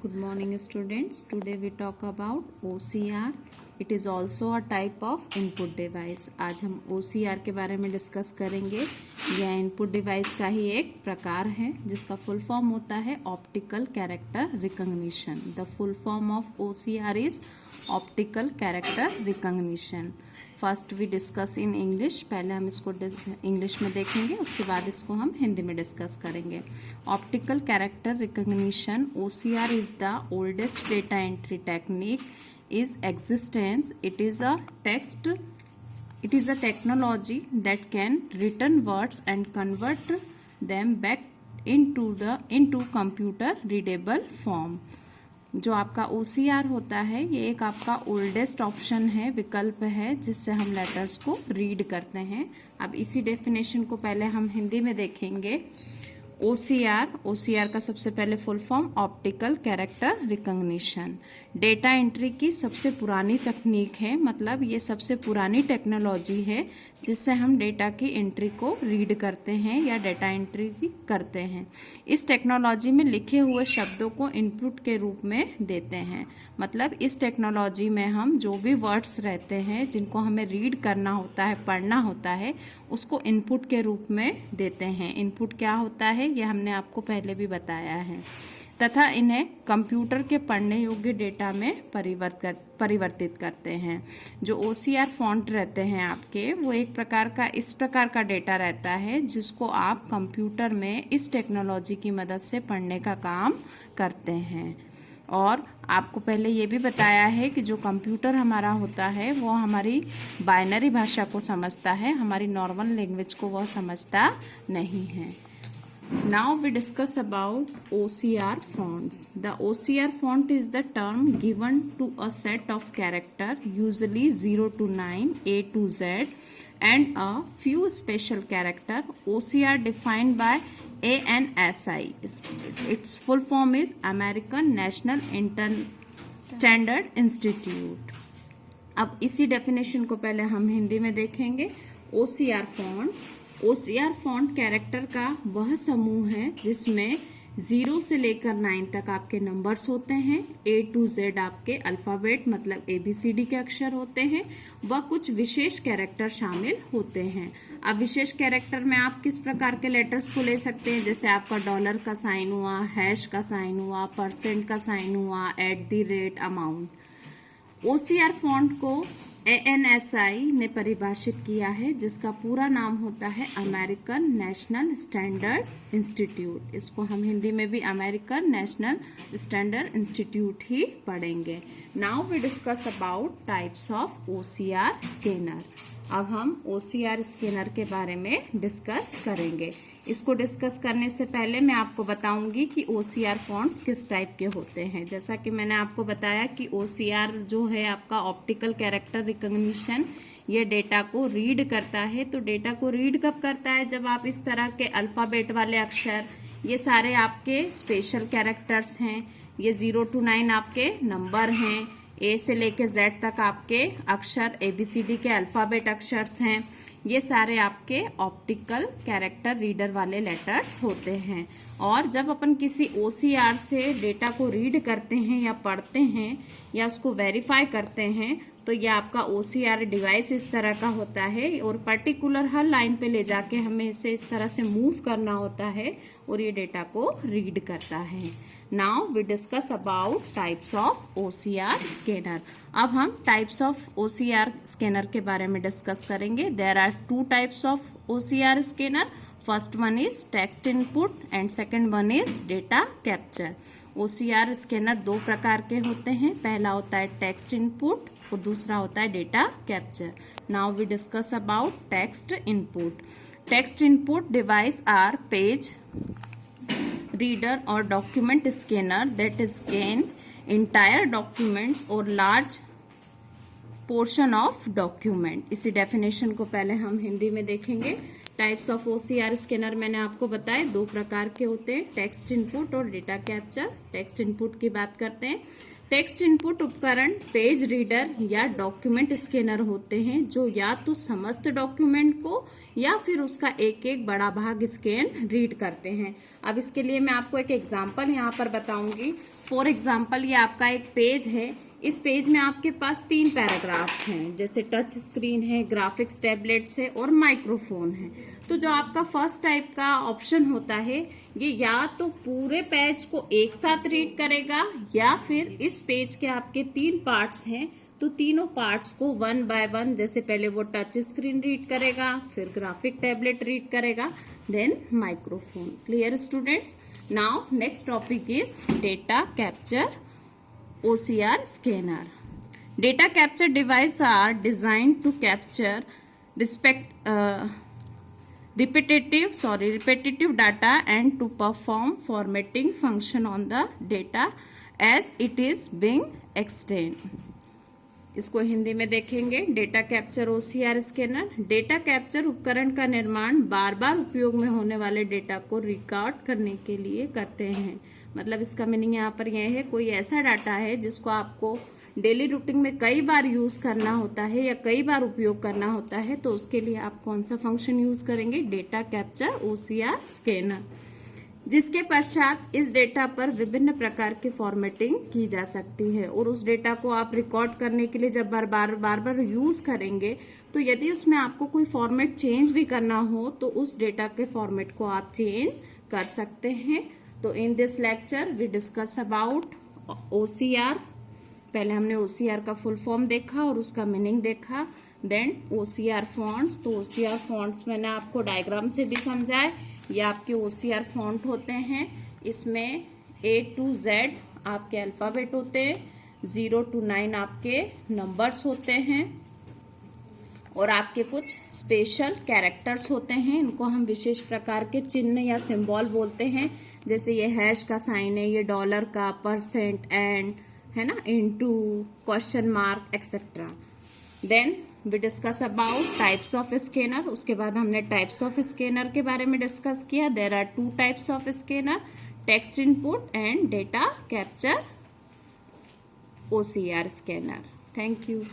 Good morning students. Today we talk about OCR. It is also a type of input device. आज हम OCR के बारे में discuss करेंगे। यह इनपुट डिवाइस का ही एक प्रकार है जिसका फुल फॉर्म होता है optical character recognition. The full form of OCR is optical character recognition. First we discuss in English. पहले हम इसको इंग्लिश में देखेंगे, उसके बाद इसको हम हिंदी में डिस्कस करेंगे। Optical character recognition OCR is the oldest data entry technique is existence. It is a technology that can return words and convert them back into computer readable form. जो आपका OCR होता है ये एक आपका ओल्डेस्ट ऑप्शन है, विकल्प है जिससे हम लेटर्स को रीड करते हैं। अब इसी डेफिनेशन को पहले हम हिंदी में देखेंगे। OCR का सबसे पहले full form optical character recognition. Data entry की सबसे पुरानी तकनीक है, मतलब ये सबसे पुरानी टेक्नोलॉजी है जिससे हम डेटा की एंट्री को रीड करते हैं या डेटा एंट्री करते हैं। इस टेक्नोलॉजी में लिखे हुए शब्दों को इनपुट के रूप में देते हैं। मतलब इस टेक्नोलॉजी में हम जो भी वर्ड्स रहते हैं जिनको हमें रीड करना होता है, पढ़ना होता है, उसको इनपुट के रूप में देते हैं। इनपुट क्या होता है ये हमने आपको पहले भी बताया है, तथा इन्हें कंप्यूटर के पढ़ने योग्य डेटा में परिवर्तित करते हैं। जो OCR फॉन्ट रहते हैं आपके, वो एक प्रकार का इस प्रकार का डेटा रहता है जिसको आप कंप्यूटर में इस टेक्नोलॉजी की मदद से पढ़ने का काम करते हैं। और आपको पहले ये भी बताया है कि जो कंप्यूटर हमारा होता है वो हमारी बाइनरी भाषा को समझता है, हमारी नॉर्मल लैंग्वेज को वह समझता नहीं है। Now we discuss about OCR fonts. The OCR font is the term given to a set of character, usually 0 to 9, A to Z, and a few special character. OCR defined by ANSI. Its full form is American National Standard Institute. अब इसी definition को पहले हम हिंदी में देखेंगे। OCR font character का वह समूह है जिसमें 0 से लेकर 9 तक आपके नंबर्स होते हैं, A to Z आपके अल्फ़ाबेट मतलब ABCD के अक्षर होते हैं, व कुछ विशेष कैरेक्टर शामिल होते हैं। अब विशेष कैरेक्टर में आप किस प्रकार के लेटर्स को ले सकते हैं, जैसे आपका डॉलर का साइन हुआ, हैश का साइन हुआ, परसेंट का साइन हुआ, @ अमाउंट। OCR फॉन्ट को ANSI ने परिभाषित किया है जिसका पूरा नाम होता है अमेरिकन नेशनल स्टैंडर्ड इंस्टीट्यूट। इसको हम हिंदी में भी अमेरिकन नेशनल स्टैंडर्ड इंस्टीट्यूट ही पढ़ेंगे। Now we discuss about types of OCR scanner. अब हम OCR स्कैनर के बारे में डिस्कस करेंगे। इसको डिस्कस करने से पहले मैं आपको बताऊंगी कि OCR फॉन्ट्स किस टाइप के होते हैं। जैसा कि मैंने आपको बताया कि OCR जो है आपका ऑप्टिकल कैरेक्टर रिकॉग्निशन, ये डेटा को रीड करता है। तो डेटा को रीड कब करता है, जब आप इस तरह के अल्फ़ाबेट वाले अक्षर, ये सारे आपके स्पेशल कैरेक्टर्स हैं, ये 0 to 9 आपके नंबर हैं, A से लेके Z तक आपके अक्षर ABCD के अल्फ़ाबेट अक्षर्स हैं, ये सारे आपके ऑप्टिकल कैरेक्टर रीडर वाले लेटर्स होते हैं। और जब अपन किसी OCR से डेटा को रीड करते हैं या पढ़ते हैं या उसको वेरीफाई करते हैं तो ये आपका OCR डिवाइस इस तरह का होता है और पर्टिकुलर हर लाइन पे ले जाके हमें इसे इस तरह से मूव करना होता है और ये डेटा को रीड करता है। Now we discuss about types of OCR scanner. अब हम टाइप्स ऑफ OCR स्कैनर के बारे में डिस्कस करेंगे। There are 2 types of OCR scanner. First one is text input and second one is data capture. OCR scanner 2 प्रकार के होते हैं। पहला होता है टेक्स्ट इनपुट और दूसरा होता है data capture. Now we discuss about text input. Text input device are page reader और document scanner that scan entire documents और large portion of document। इसी डेफिनेशन को पहले हम हिंदी में देखेंगे। टाइप्स ऑफ OCR स्कैनर मैंने आपको बताए 2 प्रकार के होते हैं, टेक्स्ट इनपुट और डेटा कैप्चर। टेक्स्ट इनपुट की बात करते हैं। टेक्स्ट इनपुट उपकरण पेज रीडर या डॉक्यूमेंट स्कैनर होते हैं जो या तो समस्त डॉक्यूमेंट को या फिर उसका एक एक बड़ा भाग स्कैन रीड करते हैं। अब इसके लिए मैं आपको एक एग्जांपल यहाँ पर बताऊंगी। फॉर एग्जांपल ये आपका एक पेज है। इस पेज में आपके पास 3 पैराग्राफ हैं, जैसे टच स्क्रीन है, ग्राफिक्स टैबलेट्स है और माइक्रोफोन है। तो जो आपका फर्स्ट टाइप का ऑप्शन होता है ये या तो पूरे पेज को एक साथ रीड करेगा या फिर इस पेज के आपके 3 पार्ट्स हैं तो तीनों पार्ट्स को 1 बाय 1, जैसे पहले वो टच स्क्रीन रीड करेगा, फिर ग्राफिक टैबलेट रीड करेगा, then microphone. Clear students? Now next topic is data capture OCR scanner. Data capture devices are designed to capture repetitive data and to perform formatting function on the data as it is being extended. इसको हिंदी में देखेंगे। Data capture OCR scanner data capture उपकरण का निर्माण बार बार उपयोग में होने वाले डेटा को रिकॉर्ड करने के लिए करते हैं। मतलब इसका मीनिंग यहाँ पर यह है, कोई ऐसा डाटा है जिसको आपको डेली रूटीन में कई बार यूज करना होता है या कई बार उपयोग करना होता है, तो उसके लिए आप कौन सा फंक्शन यूज करेंगे? डेटा कैप्चर OCR स्कैनर, जिसके पश्चात इस डेटा पर विभिन्न प्रकार की फॉर्मेटिंग की जा सकती है। और उस डेटा को आप रिकॉर्ड करने के लिए जब बार बार यूज करेंगे तो यदि उसमें आपको कोई फॉर्मेट चेंज भी करना हो तो उस डेटा के फॉर्मेट को आप चेंज कर सकते हैं। तो in this lecture we discuss about OCR। पहले हमने OCR का फुल फॉर्म देखा और उसका मीनिंग देखा। देन OCR फॉन्ट्स, तो OCR फॉन्ट्स मैंने आपको डायग्राम से भी समझाए। ये आपके OCR फॉन्ट होते हैं। इसमें A to Z आपके अल्फाबेट होते हैं, 0 to 9 आपके नंबर्स होते हैं और आपके कुछ स्पेशल कैरेक्टर्स होते हैं। इनको हम विशेष प्रकार के चिन्ह या सिंबल बोलते हैं, जैसे ये हैश का साइन है, ये डॉलर का, परसेंट, एंड है ना, into, question mark etcetera. Then we discuss about types of scanner. उसके बाद हमने टाइप्स ऑफ स्कैनर के बारे में डिस्कस किया। There are 2 types of scanner, text input and data capture OCR scanner. Thank you.